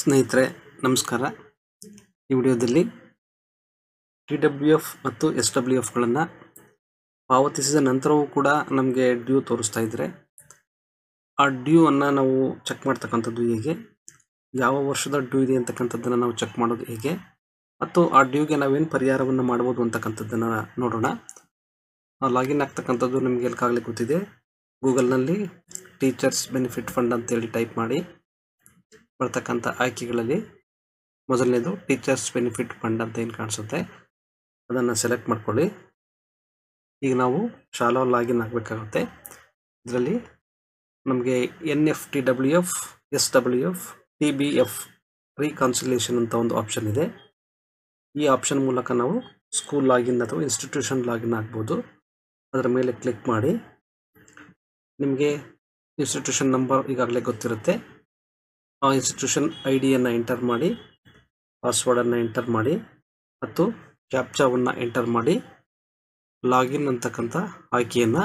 ಸ್ನೇಹಿತರೆ ನಮಸ್ಕಾರ. ಈ ವಿಡಿಯೋದಲ್ಲಿ TWF ಮತ್ತು SWFಗಳನ್ನು ಪಾವತಿಸಿದ ನಂತರವೂ ಕೂಡ ನಮಗೆ ಡ್ಯೂ ತೋರಿಸ್ತಾ ಇದ್ದರೆ ಆ ಡ್ಯೂ ಅನ್ನು ನಾವು ಚೆಕ್ ಮಾಡ್ತಕ್ಕಂಥದ್ದು ಹೇಗೆ, ಯಾವ ವರ್ಷದ ಡ್ಯೂ ಇದೆ ಅಂತಕ್ಕಂಥದ್ದನ್ನು ನಾವು ಚೆಕ್ ಮಾಡೋದು ಹೇಗೆ ಮತ್ತು ಆ ಡ್ಯೂಗೆ ನಾವೇನು ಪರಿಹಾರವನ್ನು ಮಾಡ್ಬೋದು ಅಂತಕ್ಕಂಥದ್ದನ್ನು ನೋಡೋಣ. ಲಾಗಿನ್ ಆಗ್ತಕ್ಕಂಥದ್ದು ನಿಮಗೆ ಎಲ್ಲಕ್ಕಾಗಲಿ ಗೊತ್ತಿದೆ. ಗೂಗಲ್ನಲ್ಲಿ ಟೀಚರ್ಸ್ ಬೆನಿಫಿಟ್ ಫಂಡ್ ಅಂತೇಳಿ ಟೈಪ್ ಮಾಡಿ ಬರ್ತಕ್ಕಂಥ ಆಯ್ಕೆಗಳಲ್ಲಿ ಮೊದಲನೇದು ಟೀಚರ್ಸ್ ಬೆನಿಫಿಟ್ ಫಂಡ್ ಅಂತ ಏನು ಕಾಣಿಸುತ್ತೆ ಅದನ್ನು ಸೆಲೆಕ್ಟ್ ಮಾಡ್ಕೊಳ್ಳಿ. ಈಗ ನಾವು ಶಾಲಾ ಲಾಗಿನ್ ಆಗಬೇಕಾಗುತ್ತೆ. ಇದರಲ್ಲಿ ನಮಗೆ NFTWF, SWF, TBF ರೀಕನ್ಸಿಲೇಷನ್ ಅಂತ ಒಂದು ಆಪ್ಷನ್ ಇದೆ. ಈ ಆಪ್ಷನ್ ಮೂಲಕ ನಾವು ಸ್ಕೂಲ್ ಲಾಗಿನ್ ಅಥವಾ ಇನ್ಸ್ಟಿಟ್ಯೂಷನ್ ಲಾಗಿನ್ ಆಗ್ಬೋದು. ಅದರ ಮೇಲೆ ಕ್ಲಿಕ್ ಮಾಡಿ ನಿಮಗೆ ಇನ್ಸ್ಟಿಟ್ಯೂಷನ್ ನಂಬರ್ ಈಗಾಗಲೇ ಗೊತ್ತಿರುತ್ತೆ. ಆ ಇನ್ಸ್ಟಿಟ್ಯೂಷನ್ ID-ಯನ್ನು ಎಂಟರ್ ಮಾಡಿ, ಪಾಸ್ವರ್ಡನ್ನು ಎಂಟರ್ ಮಾಡಿ ಮತ್ತು ಕ್ಯಾಪ್ಚಾವನ್ನು ಎಂಟರ್ ಮಾಡಿ ಲಾಗಿನ್ ಅಂತಕ್ಕಂಥ ಆಯ್ಕೆಯನ್ನು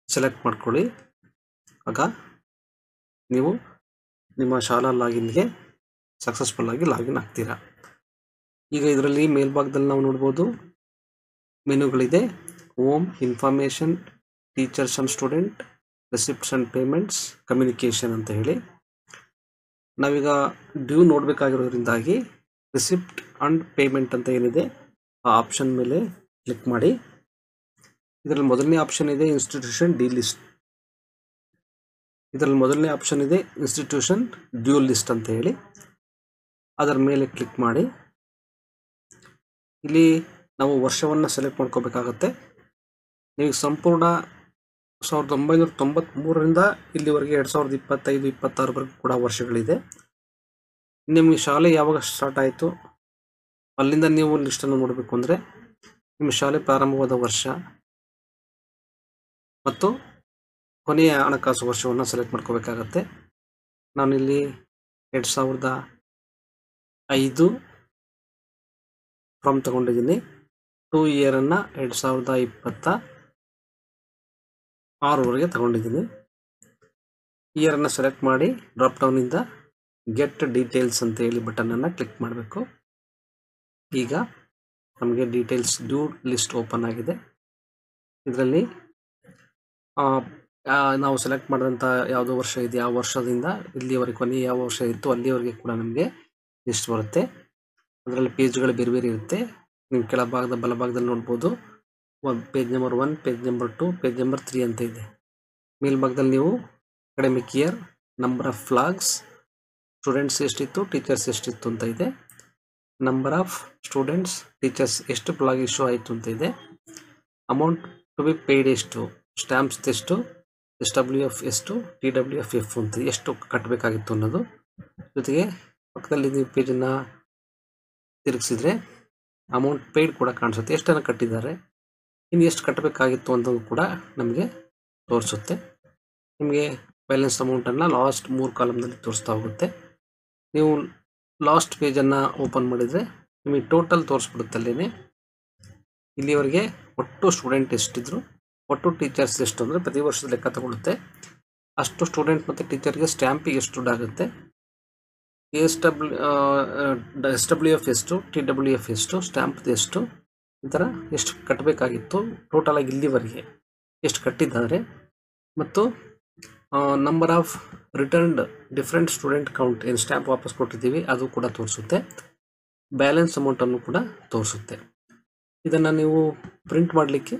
ಸೆಲೆಕ್ಟ್ ಮಾಡ್ಕೊಳ್ಳಿ. ಆಗ ನೀವು ನಿಮ್ಮ ಶಾಲಾ ಲಾಗಿನ್ಗೆ ಸಕ್ಸಸ್ಫುಲ್ ಆಗಿ ಲಾಗಿನ್ ಆಗ್ತೀರಾ. ಈಗ ಇದರಲ್ಲಿ ಮೇಲ್ಭಾಗದಲ್ಲಿ ನಾವು ನೋಡ್ಬೋದು ಮೆನುಗಳಿದೆ. Home, information, teachers and student, receipts and payments, communication ಅಂತ ಹೇಳಿ ನಾವೀಗ ಡ್ಯೂ ನೋಡಬೇಕಾಗಿರೋದ್ರಿಂದಾಗಿ ರಿಸಿಪ್ಟ್ ಆ್ಯಂಡ್ ಪೇಮೆಂಟ್ ಅಂತ ಏನಿದೆ ಆ ಆಪ್ಷನ್ ಮೇಲೆ ಕ್ಲಿಕ್ ಮಾಡಿ. ಇದರಲ್ಲಿ ಮೊದಲನೇ ಆಪ್ಷನ್ ಇದೆ ಇನ್ಸ್ಟಿಟ್ಯೂಷನ್ ಡಿ ಲಿಸ್ಟ್. ಇದರಲ್ಲಿ ಮೊದಲನೇ ಆಪ್ಷನ್ ಇದೆ ಇನ್ಸ್ಟಿಟ್ಯೂಷನ್ ಡ್ಯೂ ಲಿಸ್ಟ್ ಅಂತ ಹೇಳಿ ಅದರ ಮೇಲೆ ಕ್ಲಿಕ್ ಮಾಡಿ. ಇಲ್ಲಿ ನಾವು ವರ್ಷವನ್ನು ಸೆಲೆಕ್ಟ್ ಮಾಡ್ಕೋಬೇಕಾಗತ್ತೆ. ನೀವು ಸಂಪೂರ್ಣ 1993ರಿಂದ ಇಲ್ಲಿವರೆಗೆ 2025-26ವರೆಗೂ ಕೂಡ ವರ್ಷಗಳಿದೆ. ನಿಮಗೆ ಶಾಲೆ ಯಾವಾಗ ಸ್ಟಾರ್ಟ್ ಆಯಿತು ಅಲ್ಲಿಂದ ನೀವು ಲಿಸ್ಟನ್ನು ನೋಡಬೇಕು ಅಂದರೆ ನಿಮ್ಮ ಶಾಲೆ ಪ್ರಾರಂಭವಾದ ವರ್ಷ ಮತ್ತು ಕೊನೆಯ ಹಣಕಾಸು ವರ್ಷವನ್ನು ಸೆಲೆಕ್ಟ್ ಮಾಡ್ಕೋಬೇಕಾಗತ್ತೆ. ನಾನಿಲ್ಲಿ 2005 ಫ್ರಮ್ ತಗೊಂಡಿದ್ದೀನಿ. 2 ಇಯರನ್ನು 2026ವರೆಗೆ ತಗೊಂಡಿದ್ದೀನಿ. ಇಯರನ್ನು ಸೆಲೆಕ್ಟ್ ಮಾಡಿ ಡ್ರಾಪ್ ಡೌನಿಂದ ಗೆಟ್ ಡೀಟೇಲ್ಸ್ ಅಂತ ಹೇಳಿ ಬಟನನ್ನು ಕ್ಲಿಕ್ ಮಾಡಬೇಕು. ಈಗ ನಮಗೆ ಡೀಟೇಲ್ಸ್ ಡ್ಯೂ ಲಿಸ್ಟ್ ಓಪನ್ ಆಗಿದೆ. ಇದರಲ್ಲಿ ನಾವು ಸೆಲೆಕ್ಟ್ ಮಾಡಿದಂಥ ಯಾವುದೋ ವರ್ಷ ಇದೆ ಆ ವರ್ಷದಿಂದ ಇಲ್ಲಿವರೆಗೆ ಕೊನೆ ಯಾವ ವರ್ಷ ಇತ್ತು ಅಲ್ಲಿವರೆಗೆ ಕೂಡ ನಮಗೆ ಲಿಸ್ಟ್ ಬರುತ್ತೆ. ಅದರಲ್ಲಿ ಪೇಜ್ಗಳು ಬೇರೆ ಬೇರೆ ಇರುತ್ತೆ. ನೀವು ಕೆಳಭಾಗದ ಬಲಭಾಗದಲ್ಲಿ ನೋಡ್ಬೋದು page number 1, page number 2, page number 3 ಅಂತ ಇದೆ. ಮೇಲ್ಭಾಗದಲ್ಲಿ ನೀವು academic year, number of flags, students ಎಷ್ಟಿತ್ತು, ಟೀಚರ್ಸ್ ಎಷ್ಟಿತ್ತು ಅಂತ ಇದೆ. ನಂಬರ್ ಆಫ್ ಸ್ಟೂಡೆಂಟ್ಸ್, ಟೀಚರ್ಸ್ ಎಷ್ಟು ಫ್ಲಾಗ್ ಇಶ್ಯೂ ಆಯಿತು ಅಂತ ಇದೆ. ಅಮೌಂಟ್ ಟು ಬಿ ಪೇಯ್ಡ್ ಎಷ್ಟು, ಸ್ಟ್ಯಾಂಪ್ಸ್ ಎಷ್ಟು, SWF ಎಷ್ಟು, TWF ಅಂತ ಎಷ್ಟು ಕಟ್ಟಬೇಕಾಗಿತ್ತು ಅನ್ನೋದು. ಜೊತೆಗೆ ಪಕ್ಕದಲ್ಲಿ ನೀವು ಪೇಜನ್ನು ತಿರುಗಿಸಿದ್ರೆ ಅಮೌಂಟ್ ಪೇಯ್ಡ್ ಕೂಡ ಕಾಣಿಸುತ್ತೆ. ಎಷ್ಟನ್ನು ಕಟ್ಟಿದ್ದಾರೆ, ಇನ್ನು ಎಷ್ಟು ಕಟ್ಟಬೇಕಾಗಿತ್ತು ಅನ್ನೋದು ಕೂಡ ನಮಗೆ ತೋರಿಸುತ್ತೆ. ನಿಮಗೆ ಬ್ಯಾಲೆನ್ಸ್ ಅಮೌಂಟನ್ನು ಲಾಸ್ಟ್ 3 ಕಾಲಮ್ನಲ್ಲಿ ತೋರಿಸ್ತಾ ಹೋಗುತ್ತೆ. ನೀವು ಲಾಸ್ಟ್ ಪೇಜನ್ನು ಓಪನ್ ಮಾಡಿದರೆ ನಿಮಗೆ ಟೋಟಲ್ ತೋರಿಸ್ಬಿಡುತ್ತೆ. ಅಲ್ಲೇ ಇಲ್ಲಿವರೆಗೆ ಒಟ್ಟು ಸ್ಟೂಡೆಂಟ್ ಎಷ್ಟಿದ್ರು, ಒಟ್ಟು ಟೀಚರ್ಸ್ ಎಷ್ಟು ಅಂದರೆ ಪ್ರತಿ ವರ್ಷದ ಲೆಕ್ಕ ತಗೊಳುತ್ತೆ. ಅಷ್ಟು ಸ್ಟೂಡೆಂಟ್ ಮತ್ತು ಟೀಚರ್ಗೆ ಸ್ಟ್ಯಾಂಪಿಗೆ ಎಷ್ಟು ದುಡ್ಡಾಗುತ್ತೆ, SWF ಎಷ್ಟು, TWF ಎಷ್ಟು, ಸ್ಟ್ಯಾಂಪ್ದು ಎಷ್ಟು, ಈ ಥರ ಎಷ್ಟು ಕಟ್ಟಬೇಕಾಗಿತ್ತು, ಟೋಟಲಾಗಿ ಇಲ್ಲಿವರೆಗೆ ಎಷ್ಟು ಕಟ್ಟಿದ್ದಾರೆ ಮತ್ತು number of returned different student count, ಏನು ಸ್ಟ್ಯಾಂಪ್ ವಾಪಸ್ ಕೊಟ್ಟಿದ್ದೀವಿ ಅದು ಕೂಡ ತೋರಿಸುತ್ತೆ. ಬ್ಯಾಲೆನ್ಸ್ ಅಮೌಂಟನ್ನು ಕೂಡ ತೋರಿಸುತ್ತೆ. ಇದನ್ನು ನೀವು ಪ್ರಿಂಟ್ ಮಾಡಲಿಕ್ಕೆ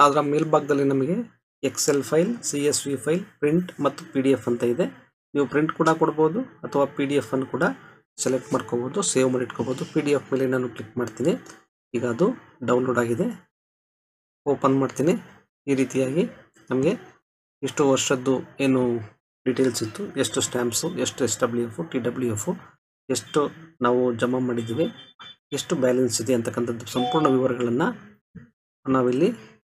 ಅದರ ಮೇಲ್ಭಾಗದಲ್ಲಿ ನಮಗೆ Excel file, CSV file, print ಮತ್ತು PDF ಅಂತ ಇದೆ. ನೀವು ಪ್ರಿಂಟ್ ಕೂಡ ಕೊಡ್ಬೋದು ಅಥವಾ PDF ಅನ್ನು ಕೂಡ ಸೆಲೆಕ್ಟ್ ಮಾಡ್ಕೋಬೋದು, ಸೇವ್ ಮಾಡಿ ಇಟ್ಕೋಬೋದು. PDF ಮೇಲೆ ನಾನು ಕ್ಲಿಕ್ ಮಾಡ್ತೀನಿ. ಈಗ ಅದು ಡೌನ್ಲೋಡ್ ಆಗಿದೆ. ಓಪನ್ ಮಾಡ್ತೀನಿ. ಈ ರೀತಿಯಾಗಿ ನಮಗೆ ಇಷ್ಟು ವರ್ಷದ್ದು ಏನು ಡೀಟೇಲ್ಸ್ ಇತ್ತು, ಎಷ್ಟು ಸ್ಟ್ಯಾಂಪ್ಸು, ಎಷ್ಟು SWF, TWF, ಎಷ್ಟು ನಾವು ಜಮಾ ಮಾಡಿದ್ದೀವಿ, ಎಷ್ಟು ಬ್ಯಾಲೆನ್ಸ್ ಇದೆ ಅಂತಕ್ಕಂಥದ್ದು ಸಂಪೂರ್ಣ ವಿವರಗಳನ್ನು ನಾವಿಲ್ಲಿ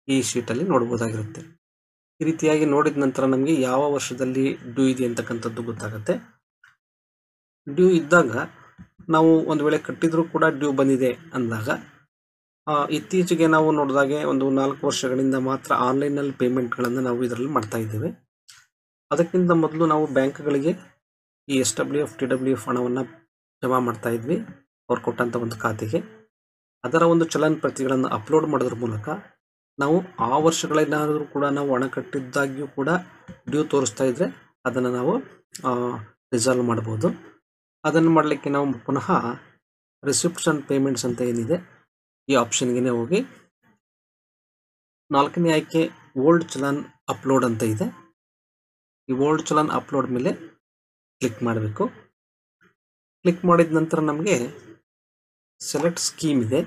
ಈ ಶೀಟಲ್ಲಿ ನೋಡ್ಬೋದಾಗಿರುತ್ತೆ. ಈ ರೀತಿಯಾಗಿ ನೋಡಿದ ನಂತರ ನಮಗೆ ಯಾವ ವರ್ಷದಲ್ಲಿ ಡ್ಯೂ ಇದೆ ಅಂತಕ್ಕಂಥದ್ದು ಗೊತ್ತಾಗುತ್ತೆ. ಡ್ಯೂ ಇದ್ದಾಗ ನಾವು ಒಂದು ವೇಳೆ ಕಟ್ಟಿದರೂ ಕೂಡ ಡ್ಯೂ ಬಂದಿದೆ ಅಂದಾಗ ಇತ್ತೀಚೆಗೆ ನಾವು ನೋಡಿದಾಗೆ ಒಂದು 4 ವರ್ಷಗಳಿಂದ ಮಾತ್ರ ಆನ್ಲೈನಲ್ಲಿ ಪೇಮೆಂಟ್ಗಳನ್ನು ನಾವು ಇದರಲ್ಲಿ ಮಾಡ್ತಾ ಇದ್ದೇವೆ. ಅದಕ್ಕಿಂತ ಮೊದಲು ನಾವು ಬ್ಯಾಂಕ್ಗಳಿಗೆ ಈ SWF TWF ಹಣವನ್ನು ಜಮಾ ಮಾಡ್ತಾ ಇದ್ವಿ ಅವ್ರು ಕೊಟ್ಟಂಥ ಒಂದು ಖಾತೆಗೆ. ಅದರ ಒಂದು ಚಲನ್ ಪ್ರತಿಗಳನ್ನು ಅಪ್ಲೋಡ್ ಮಾಡೋದ್ರ ಮೂಲಕ ನಾವು ಆ ವರ್ಷಗಳೇನಾದರೂ ಕೂಡ ನಾವು ಹಣ ಕಟ್ಟಿದ್ದಾಗಿಯೂ ಕೂಡ ಡ್ಯೂ ತೋರಿಸ್ತಾ ಇದ್ದರೆ ಅದನ್ನು ನಾವು ರಿಸಾಲ್ವ್ ಮಾಡ್ಬೋದು. ಅದನ್ನು ಮಾಡಲಿಕ್ಕೆ ನಾವು ಪುನಃ ರಿಸಿಪ್ಟ್ಸ್ ಆ್ಯಂಡ್ ಪೇಮೆಂಟ್ಸ್ ಅಂತ ಏನಿದೆ ಈ ಆಪ್ಷನ್ಗೆ ಹೋಗಿ 4ನೇ ಆಯ್ಕೆ ಓಲ್ಡ್ ಚಲನ್ ಅಪ್ಲೋಡ್ ಅಂತ ಇದೆ. ಈ ಓಲ್ಡ್ ಚಲನ್ ಅಪ್ಲೋಡ್ ಮೇಲೆ ಕ್ಲಿಕ್ ಮಾಡಬೇಕು. ಕ್ಲಿಕ್ ಮಾಡಿದ ನಂತರ ನಮಗೆ ಸೆಲೆಕ್ಟ್ ಸ್ಕೀಮ್ ಇದೆ.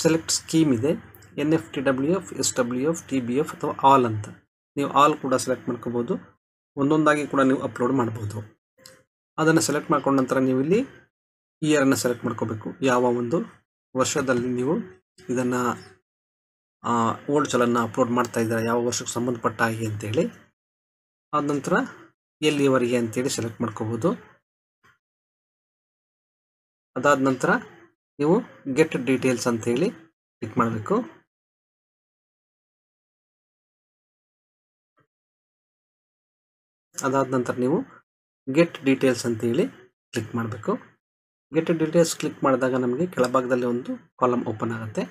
ಸೆಲೆಕ್ಟ್ ಸ್ಕೀಮ್ ಇದೆ NFTWF, SWF, TBF ಅಥವಾ ಆಲ್ ಅಂತ. ನೀವು ಆಲ್ ಕೂಡ ಸೆಲೆಕ್ಟ್ ಮಾಡ್ಕೋಬೋದು, ಒಂದೊಂದಾಗಿ ಕೂಡ ನೀವು ಅಪ್ಲೋಡ್ ಮಾಡ್ಬೋದು. ಅದನ್ನು ಸೆಲೆಕ್ಟ್ ಮಾಡ್ಕೊಂಡ ನಂತರ ನೀವು ಇಲ್ಲಿ ಇಯರನ್ನು ಸೆಲೆಕ್ಟ್ ಮಾಡ್ಕೋಬೇಕು. ಯಾವ ಒಂದು ವರ್ಷದಲ್ಲಿ ನೀವು ಇದನ್ನು ಓಲ್ಡ್ ಚಲನ್ನ ಅಪ್ಲೋಡ್ ಮಾಡ್ತಾ ಇದ್ದಾರೆ, ಯಾವ ವರ್ಷಕ್ಕೆ ಸಂಬಂಧಪಟ್ಟ ಹಾಗೆ ಅಂತೇಳಿ. ಆದ ನಂತರ ಎಲ್ಲಿವರೆಗೆ ಅಂತೇಳಿ ಸೆಲೆಕ್ಟ್ ಮಾಡ್ಕೋಬೋದು. ಅದಾದ ನಂತರ ನೀವು ಗೆಟ್ ಡೀಟೇಲ್ಸ್ ಅಂತೇಳಿ ಕ್ಲಿಕ್ ಮಾಡಬೇಕು. ಅದಾದ ನಂತರ ನೀವು ಗೆಟ್ ಡೀಟೇಲ್ಸ್ ಅಂತೇಳಿ ಕ್ಲಿಕ್ ಮಾಡಬೇಕು. ಗೆಟ್ ಡೀಟೇಲ್ಸ್ ಕ್ಲಿಕ್ ಮಾಡಿದಾಗ ನಮಗೆ ಕೆಳಭಾಗದಲ್ಲಿ ಒಂದು ಕಾಲಮ್ ಓಪನ್ ಆಗುತ್ತೆ.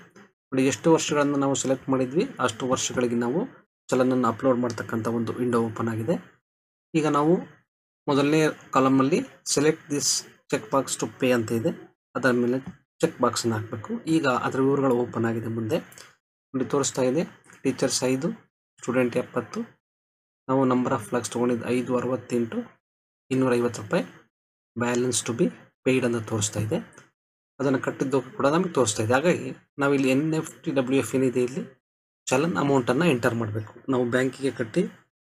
ನೋಡಿ, ಎಷ್ಟು ವರ್ಷಗಳನ್ನು ನಾವು ಸೆಲೆಕ್ಟ್ ಮಾಡಿದ್ವಿ ಅಷ್ಟು ವರ್ಷಗಳಿಗೆ ನಾವು ಚಲನನ್ನು ಅಪ್ಲೋಡ್ ಮಾಡ್ತಕ್ಕಂಥ ಒಂದು ವಿಂಡೋ ಓಪನ್ ಆಗಿದೆ. ಈಗ ನಾವು ಮೊದಲನೇ ಕಾಲಮಲ್ಲಿ select this check box to pay ಅಂತ ಇದೆ, ಅದರ ಮೇಲೆ ಚೆಕ್ ಬಾಕ್ಸನ್ನು ಹಾಕಬೇಕು. ಈಗ ಅದರ ವಿವರಗಳು ಓಪನ್ ಆಗಿದೆ. ಮುಂದೆ ನೋಡಿ ತೋರಿಸ್ತಾ ಇದೆ ಟೀಚರ್ಸ್ 5, ಸ್ಟೂಡೆಂಟ್ 70, ನಾವು ನಂಬರ್ ಆಫ್ ಫ್ಲಾಗ್ಸ್ ತೊಗೊಂಡಿದ್ದು 568, 250 ರೂಪಾಯಿ, ಬ್ಯಾಲೆನ್ಸ್ ಟು ಬಿ ಪೇಯ್ಡ್ ಅಂತ ತೋರಿಸ್ತಾ ಇದೆ. ಅದನ್ನು ಕಟ್ಟಿದ್ದು ಕೂಡ ನಮಗೆ ತೋರಿಸ್ತಾ ಇದೆ. ಹಾಗಾಗಿ ನಾವಿಲ್ಲಿ NFTWF ಏನಿದೆ ಇಲ್ಲಿ ಚಲನ್ ಅಮೌಂಟನ್ನು ಎಂಟರ್ ಮಾಡಬೇಕು. ನಾವು ಬ್ಯಾಂಕಿಗೆ ಕಟ್ಟಿ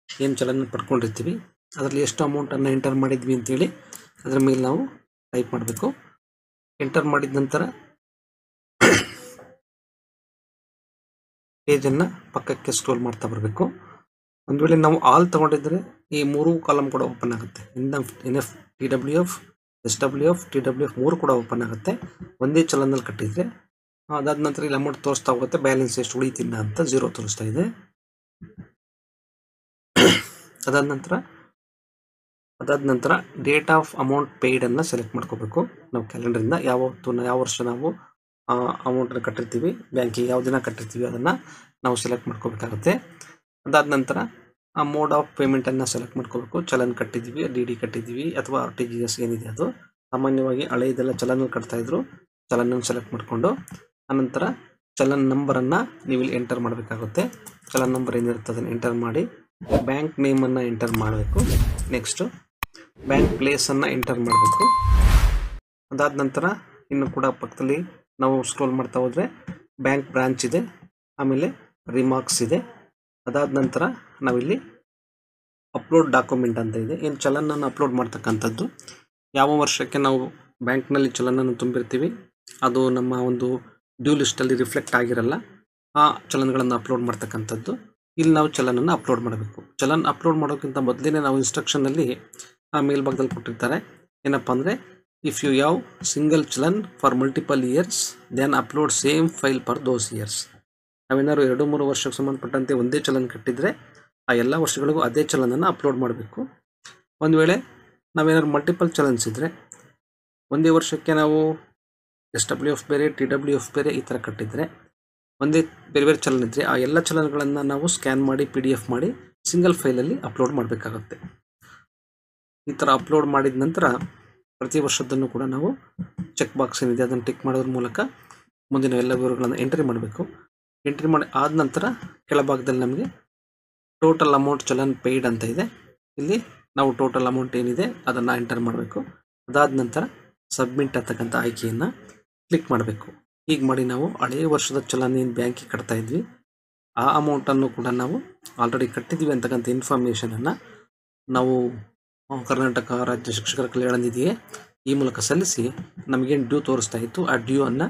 ಏನು ಚಲನ್ ಪಡ್ಕೊಂಡಿರ್ತೀವಿ ಅದರಲ್ಲಿ ಎಷ್ಟು ಅಮೌಂಟನ್ನು ಎಂಟರ್ ಮಾಡಿದ್ವಿ ಅಂತೇಳಿ ಅದರ ಮೇಲೆ ನಾವು ಟೈಪ್ ಮಾಡಬೇಕು. ಎಂಟರ್ ಮಾಡಿದ ನಂತರ ಪೇಜನ್ನು ಪಕ್ಕಕ್ಕೆ ಸ್ಕ್ರೋಲ್ ಮಾಡ್ತಾ ಬರಬೇಕು. ಒಂದು ವೇಳೆ ನಾವು ಆಲ್ ತಗೊಂಡಿದ್ರೆ ಈ 3 ಕಾಲಮ್ ಕೂಡ ಓಪನ್ ಆಗುತ್ತೆ. NFTWF, SWF, TWF 3 ಕೂಡ ಓಪನ್ ಆಗುತ್ತೆ ಒಂದೇ ಚಲನ್ನಲ್ಲಿ ಕಟ್ಟಿದರೆ. ಅದಾದ ನಂತರ ಇಲ್ಲಿ ಅಮೌಂಟ್ ತೋರಿಸ್ತಾ ಹೋಗುತ್ತೆ, ಬ್ಯಾಲೆನ್ಸ್ ಎಷ್ಟು ಉಳಿತಿಲ್ಲ ಅಂತ 0 ತೋರಿಸ್ತಾ ಇದೆ. ಅದಾದ ನಂತರ ಡೇಟ್ ಆಫ್ ಅಮೌಂಟ್ ಪೇಯ್ಡನ್ನು ಸೆಲೆಕ್ಟ್ ಮಾಡ್ಕೋಬೇಕು. ನಾವು ಕ್ಯಾಲೆಂಡರಿಂದ ಯಾವ ವರ್ಷ ನಾವು ಅಮೌಂಟನ್ನು ಕಟ್ಟಿರ್ತೀವಿ, ಬ್ಯಾಂಕಿಗೆ ಯಾವ ದಿನ ಕಟ್ಟಿರ್ತೀವಿ ಅದನ್ನು ನಾವು ಸೆಲೆಕ್ಟ್ ಮಾಡ್ಕೋಬೇಕಾಗುತ್ತೆ. ಅದಾದ ನಂತರ ಆ ಮೋಡ್ ಆಫ್ ಪೇಮೆಂಟನ್ನು ಸೆಲೆಕ್ಟ್ ಮಾಡ್ಕೋಬೇಕು. ಚಲನ್ ಕಟ್ಟಿದ್ದೀವಿ, DD ಕಟ್ಟಿದ್ದೀವಿ ಅಥವಾ RTGS ಏನಿದೆ ಅದು. ಸಾಮಾನ್ಯವಾಗಿ ಹಳೆಯದೆಲ್ಲ ಚಲನಲ್ಲಿ ಕಟ್ತಾಯಿದ್ರು. ಚಲನನ್ನು ಸೆಲೆಕ್ಟ್ ಮಾಡಿಕೊಂಡು ಆನಂತರ ಚಲನ್ ನಂಬರನ್ನು ನೀವು ಇಲ್ಲಿ ಎಂಟರ್ ಮಾಡಬೇಕಾಗುತ್ತೆ. ಚಲನ್ ನಂಬರ್ ಏನಿರುತ್ತೆ ಅದನ್ನು ಎಂಟರ್ ಮಾಡಿ ಬ್ಯಾಂಕ್ ನೇಮನ್ನು ಎಂಟರ್ ಮಾಡಬೇಕು. ನೆಕ್ಸ್ಟು ಬ್ಯಾಂಕ್ ಪ್ಲೇಸನ್ನು ಎಂಟರ್ ಮಾಡಬೇಕು. ಅದಾದ ನಂತರ ಇನ್ನು ಕೂಡ ಪಕ್ಕದಲ್ಲಿ ನಾವು ಸ್ಕ್ರೋಲ್ ಮಾಡ್ತಾ ಹೋದರೆ ಬ್ಯಾಂಕ್ ಬ್ರಾಂಚ್ ಇದೆ, ಆಮೇಲೆ ರಿಮಾರ್ಕ್ಸ್ ಇದೆ. ಅದಾದ ನಂತರ ನಾವಿಲ್ಲಿ ಅಪ್ಲೋಡ್ ಡಾಕ್ಯುಮೆಂಟ್ ಅಂತ ಇದೆ. ಏನು ಚಲನನ್ನು ಅಪ್ಲೋಡ್ ಮಾಡ್ತಕ್ಕಂಥದ್ದು, ಯಾವ ವರ್ಷಕ್ಕೆ ನಾವು ಬ್ಯಾಂಕ್ನಲ್ಲಿ ಚಲನನ್ನು ತುಂಬಿರ್ತೀವಿ ಅದು ನಮ್ಮ ಒಂದು ಡ್ಯೂ ಲಿಸ್ಟಲ್ಲಿ ರಿಫ್ಲೆಕ್ಟ್ ಆಗಿರಲ್ಲ, ಆ ಚಲನ್ಗಳನ್ನು ಅಪ್ಲೋಡ್ ಮಾಡ್ತಕ್ಕಂಥದ್ದು. ಇಲ್ಲಿ ನಾವು ಚಲನನ್ನು ಅಪ್ಲೋಡ್ ಮಾಡಬೇಕು. ಚಲನ್ ಅಪ್ಲೋಡ್ ಮಾಡೋಕ್ಕಿಂತ ಮೊದಲೇ ನಾವು ಇನ್ಸ್ಟ್ರಕ್ಷನಲ್ಲಿ ಆ ಮೇಲ್ಭಾಗದಲ್ಲಿ ಕೊಟ್ಟಿರ್ತಾರೆ. ಏನಪ್ಪ ಅಂದರೆ, if you have single challan for multiple years then upload same file for those years. ನಾವೇನಾದ್ರು 2-3 ವರ್ಷಕ್ಕೆ ಸಂಬಂಧಪಟ್ಟಂತೆ ಒಂದೇ ಚಲನ್ ಕಟ್ಟಿದರೆ ಆ ಎಲ್ಲ ವರ್ಷಗಳಿಗೂ ಅದೇ ಚಲನನ್ನು ಅಪ್ಲೋಡ್ ಮಾಡಬೇಕು. ಒಂದು ವೇಳೆ ನಾವೇನಾದ್ರು ಮಲ್ಟಿಪಲ್ ಚಲನ್ಸ್ ಇದ್ದರೆ, ಒಂದೇ ವರ್ಷಕ್ಕೆ ನಾವು SWF ಬೇರೆ, TWF ಬೇರೆ ಈ ಥರ ಕಟ್ಟಿದರೆ, ಒಂದೇ ಬೇರೆ ಬೇರೆ ಚಲನ್ ಇದ್ದರೆ ಆ ಎಲ್ಲ ಚಲನ್ಗಳನ್ನು ನಾವು ಸ್ಕ್ಯಾನ್ ಮಾಡಿ PDF ಮಾಡಿ ಸಿಂಗಲ್ ಫೈಲಲ್ಲಿ ಅಪ್ಲೋಡ್ ಮಾಡಬೇಕಾಗುತ್ತೆ. ಈ ಥರ ಅಪ್ಲೋಡ್ ಮಾಡಿದ ನಂತರ ಪ್ರತಿ ವರ್ಷದನ್ನು ಕೂಡ ನಾವು ಚೆಕ್ ಬಾಕ್ಸ್ ಏನಿದೆ ಅದನ್ನು ಟಿಕ್ ಮಾಡೋದ್ರ ಮೂಲಕ ಮುಂದಿನ ಎಲ್ಲ ವಿವರಗಳನ್ನು ಎಂಟ್ರಿ ಮಾಡಬೇಕು. ಎಂಟ್ರಿ ಮಾಡಿ ಆದ ನಂತರ ಕೆಳಭಾಗದಲ್ಲಿ ನಮಗೆ ಟೋಟಲ್ ಅಮೌಂಟ್ ಚಲನ್ ಪೇಯ್ಡ್ ಅಂತ ಇದೆ. ಇಲ್ಲಿ ನಾವು ಟೋಟಲ್ ಅಮೌಂಟ್ ಏನಿದೆ ಅದನ್ನು ಎಂಟರ್ ಮಾಡಬೇಕು. ಅದಾದ ನಂತರ ಸಬ್ಮಿಟ್ ಅಂತಕ್ಕಂಥ ಆಯ್ಕೆಯನ್ನು ಕ್ಲಿಕ್ ಮಾಡಬೇಕು. ಹೀಗೆ ಮಾಡಿ ನಾವು ಹಳೆಯ ವರ್ಷದ ಚಲನ್ ಏನು ಬ್ಯಾಂಕಿಗೆ ಕಟ್ತಾ ಇದ್ವಿ ಆ ಅಮೌಂಟನ್ನು ಕೂಡ ನಾವು ಆಲ್ರೆಡಿ ಕಟ್ಟಿದ್ದೀವಿ ಅಂತಕ್ಕಂಥ ಇನ್ಫಾರ್ಮೇಷನನ್ನು ನಾವು ಕರ್ನಾಟಕ ರಾಜ್ಯ ಶಿಕ್ಷಕರ ಕಲ್ಯಾಣ ನಿಧಿಗೆ ಈ ಮೂಲಕ ಸಲ್ಲಿಸಿ ನಮಗೇನು ಡ್ಯೂ ತೋರಿಸ್ತಾ ಇತ್ತು ಆ ಡ್ಯೂ ಅನ್ನು